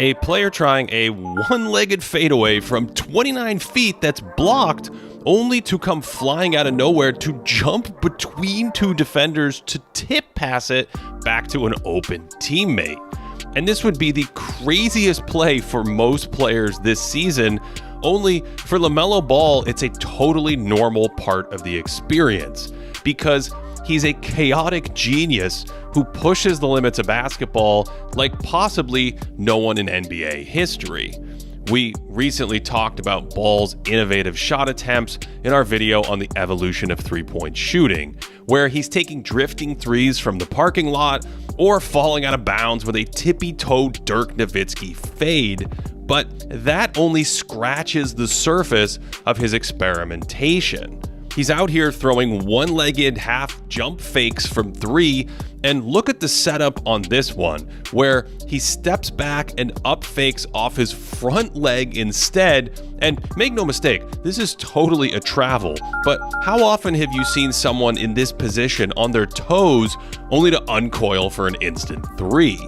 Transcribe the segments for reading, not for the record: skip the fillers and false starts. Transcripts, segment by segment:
A player trying a one-legged fadeaway from 29 feet that's blocked, only to come flying out of nowhere to jump between two defenders to tip pass it back to an open teammate. And this would be the craziest play for most players this season, only for LaMelo Ball, it's a totally normal part of the experience, because he's a chaotic genius who pushes the limits of basketball like possibly no one in NBA history. We recently talked about Ball's innovative shot attempts in our video on the evolution of three-point shooting, where he's taking drifting threes from the parking lot or falling out of bounds with a tippy-toed Dirk Nowitzki fade, but that only scratches the surface of his experimentation. He's out here throwing one-legged half jump fakes from three, and look at the setup on this one, where he steps back and up fakes off his front leg instead. And make no mistake, this is totally a travel, but how often have you seen someone in this position on their toes only to uncoil for an instant three?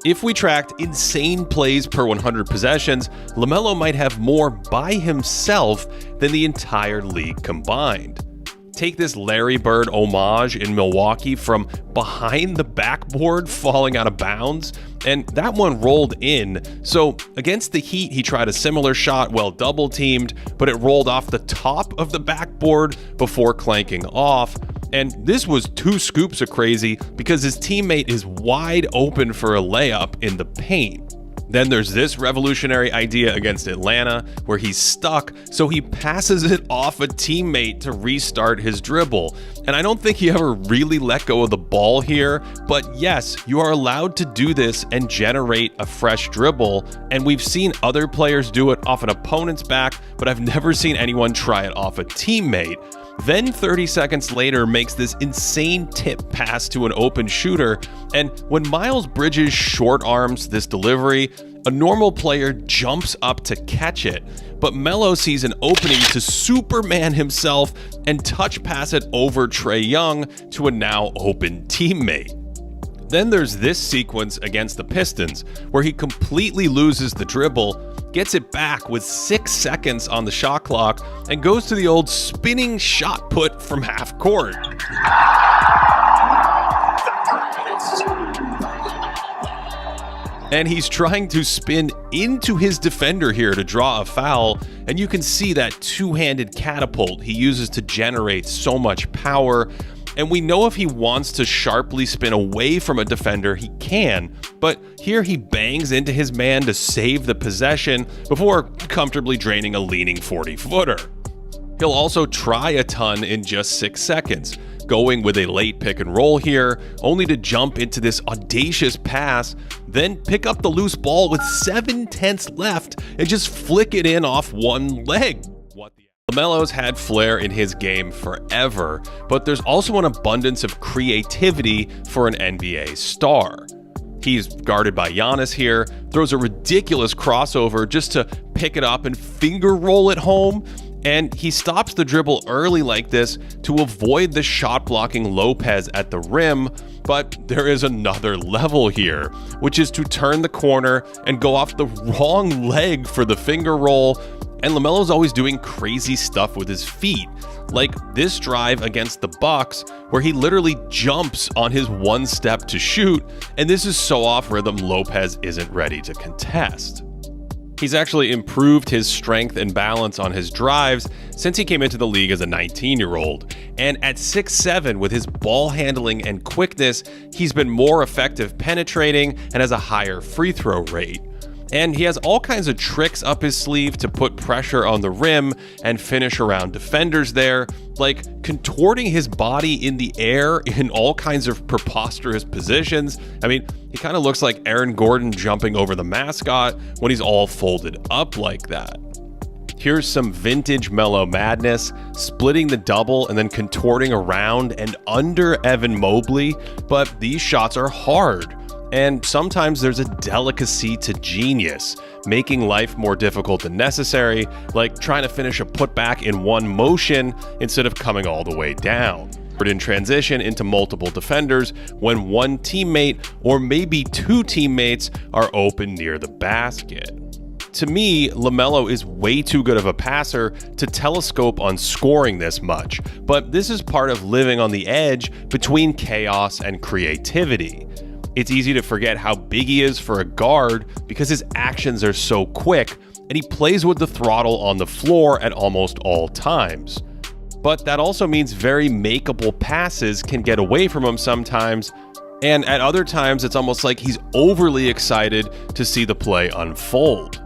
If we tracked insane plays per 100 possessions, LaMelo might have more by himself than the entire league combined. Take this Larry Bird homage in Milwaukee from behind the backboard falling out of bounds, and that one rolled in. So against the Heat, he tried a similar shot, well double teamed, but it rolled off the top of the backboard before clanking off. And this was two scoops of crazy because his teammate is wide open for a layup in the paint. Then there's this revolutionary idea against Atlanta where he's stuck, so he passes it off a teammate to restart his dribble. And I don't think he ever really let go of the ball here, but yes, you are allowed to do this and generate a fresh dribble. And we've seen other players do it off an opponent's back, but I've never seen anyone try it off a teammate. Then 30 seconds later makes this insane tip pass to an open shooter, and when Miles Bridges short arms this delivery, a normal player jumps up to catch it, but Melo sees an opening to Superman himself and touch pass it over Trae Young to a now open teammate. Then there's this sequence against the Pistons where he completely loses the dribble, gets it back with 6 seconds on the shot clock, and goes to the old spinning shot put from half court. And he's trying to spin into his defender here to draw a foul, and you can see that two-handed catapult he uses to generate so much power. And we know if he wants to sharply spin away from a defender, he can, but here he bangs into his man to save the possession before comfortably draining a leaning 40-footer. He'll also try a ton in just 6 seconds, going with a late pick and roll here, only to jump into this audacious pass, then pick up the loose ball with 7/10 left and just flick it in off one leg. LaMelo's had flair in his game forever, but there's also an abundance of creativity for an NBA star. He's guarded by Giannis here, throws a ridiculous crossover just to pick it up and finger roll it home, and he stops the dribble early like this to avoid the shot-blocking Lopez at the rim. But there is another level here, which is to turn the corner and go off the wrong leg for the finger roll. And LaMelo's always doing crazy stuff with his feet, like this drive against the Bucks, where he literally jumps on his one step to shoot, and this is so off rhythm Lopez isn't ready to contest. He's actually improved his strength and balance on his drives since he came into the league as a 19-year-old. And at 6'7", with his ball handling and quickness, he's been more effective penetrating and has a higher free throw rate. And he has all kinds of tricks up his sleeve to put pressure on the rim and finish around defenders there, like contorting his body in the air in all kinds of preposterous positions. I mean, he kind of looks like Aaron Gordon jumping over the mascot when he's all folded up like that. Here's some vintage Melo madness, splitting the double and then contorting around and under Evan Mobley, but these shots are hard. And sometimes there's a delicacy to genius, making life more difficult than necessary, like trying to finish a putback in one motion instead of coming all the way down. in transition into multiple defenders when one teammate or maybe two teammates are open near the basket. To me, LaMelo is way too good of a passer to telescope on scoring this much, but this is part of living on the edge between chaos and creativity. It's easy to forget how big he is for a guard because his actions are so quick, and he plays with the throttle on the floor at almost all times. But that also means very makeable passes can get away from him sometimes, and at other times it's almost like he's overly excited to see the play unfold.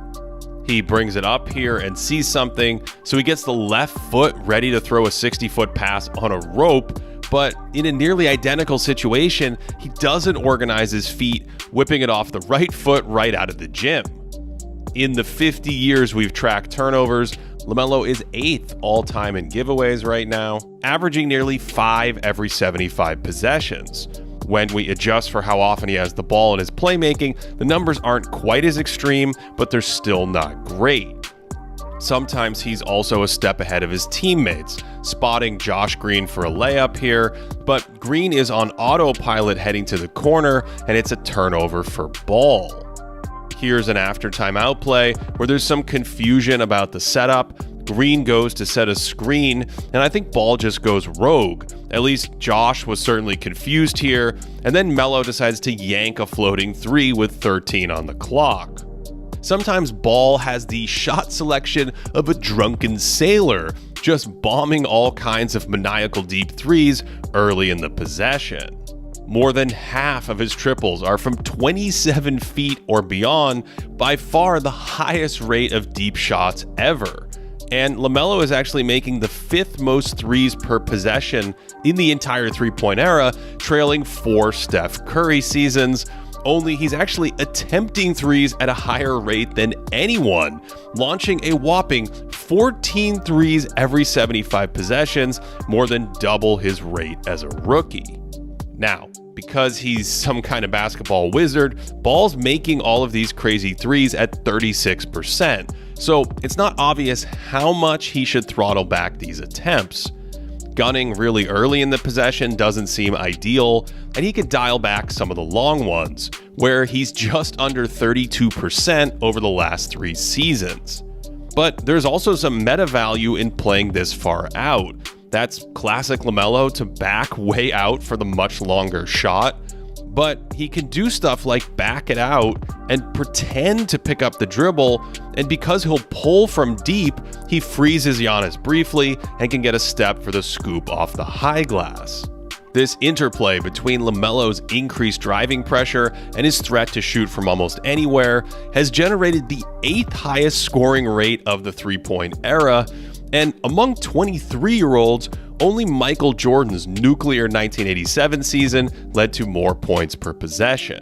He brings it up here and sees something, so he gets the left foot ready to throw a 60-foot pass on a rope, but in a nearly identical situation, he doesn't organize his feet, whipping it off the right foot right out of the gym. In the 50 years we've tracked turnovers, LaMelo is 8th all-time in giveaways right now, averaging nearly 5 every 75 possessions. When we adjust for how often he has the ball in his playmaking, the numbers aren't quite as extreme, but they're still not great. Sometimes he's also a step ahead of his teammates, spotting Josh Green for a layup here, but Green is on autopilot heading to the corner, and it's a turnover for ball. Here's an after timeout play where there's some confusion about the setup. Green goes to set a screen, and I think ball just goes rogue. At least Josh was certainly confused here, and then Melo decides to yank a floating three with 13 on the clock. Sometimes ball has the shot selection of a drunken sailor, just bombing all kinds of maniacal deep threes early in the possession. More than half of his triples are from 27 feet or beyond, by far the highest rate of deep shots ever. And LaMelo is actually making the 5th most threes per possession in the entire three-point era, trailing 4 Steph Curry seasons. Only he's actually attempting threes at a higher rate than anyone, launching a whopping 14 threes every 75 possessions, more than double his rate as a rookie. Now, because he's some kind of basketball wizard, Ball's making all of these crazy threes at 36%, so it's not obvious how much he should throttle back these attempts. Gunning really early in the possession doesn't seem ideal, and he could dial back some of the long ones, where he's just under 32% over the last 3 seasons. But there's also some meta value in playing this far out. That's classic LaMelo to back way out for the much longer shot, but he can do stuff like back it out and pretend to pick up the dribble, and because he'll pull from deep, he freezes Giannis briefly and can get a step for the scoop off the high glass. This interplay between LaMelo's increased driving pressure and his threat to shoot from almost anywhere has generated the 8th highest scoring rate of the three-point era, and among 23-year-olds, only Michael Jordan's nuclear 1987 season led to more points per possession.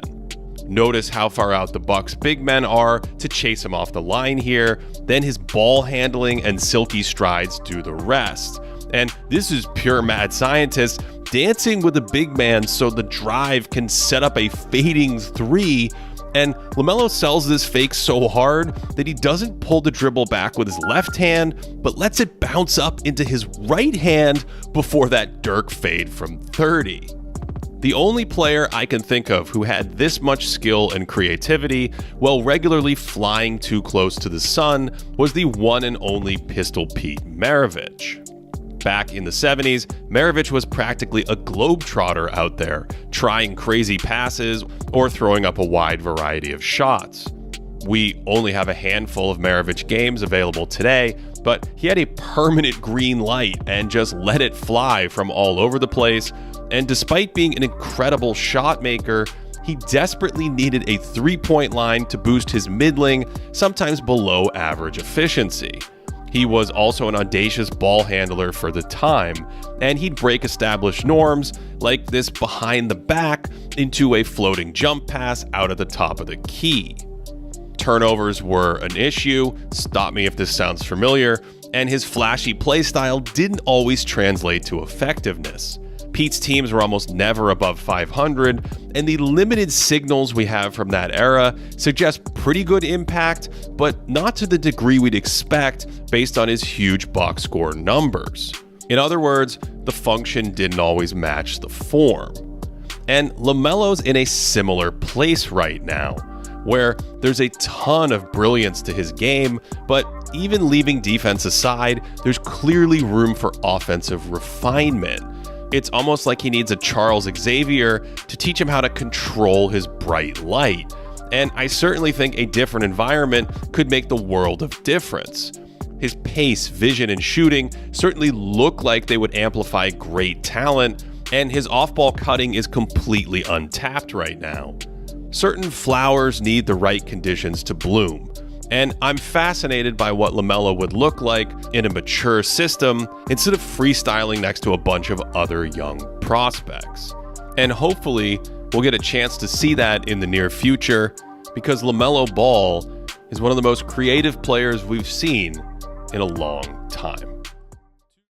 Notice how far out the Bucks' big men are to chase him off the line here, then his ball handling and silky strides do the rest. And this is pure mad scientist dancing with the big man so the drive can set up a fading three, and LaMelo sells this fake so hard that he doesn't pull the dribble back with his left hand, but lets it bounce up into his right hand before that Dirk fade from 30. The only player I can think of who had this much skill and creativity while regularly flying too close to the sun was the one and only Pistol Pete Maravich. Back in the 70s, Maravich was practically a globetrotter out there, trying crazy passes or throwing up a wide variety of shots. We only have a handful of Maravich games available today, but he had a permanent green light and just let it fly from all over the place, and despite being an incredible shot maker, he desperately needed a three-point line to boost his middling, sometimes below average efficiency. He was also an audacious ball handler for the time, and he'd break established norms like this behind the back into a floating jump pass out at the top of the key. Turnovers were an issue, stop me if this sounds familiar, and his flashy play style didn't always translate to effectiveness. Pete's teams were almost never above 500, and the limited signals we have from that era suggest pretty good impact, but not to the degree we'd expect based on his huge box score numbers. In other words, the function didn't always match the form. And LaMelo's in a similar place right now, where there's a ton of brilliance to his game, but even leaving defense aside, there's clearly room for offensive refinement. It's almost like he needs a Charles Xavier to teach him how to control his bright light. And I certainly think a different environment could make the world of difference. His pace, vision, and shooting certainly look like they would amplify great talent, and his off-ball cutting is completely untapped right now. Certain flowers need the right conditions to bloom, and I'm fascinated by what LaMelo would look like in a mature system instead of freestyling next to a bunch of other young prospects. And hopefully, we'll get a chance to see that in the near future, because LaMelo Ball is one of the most creative players we've seen in a long time.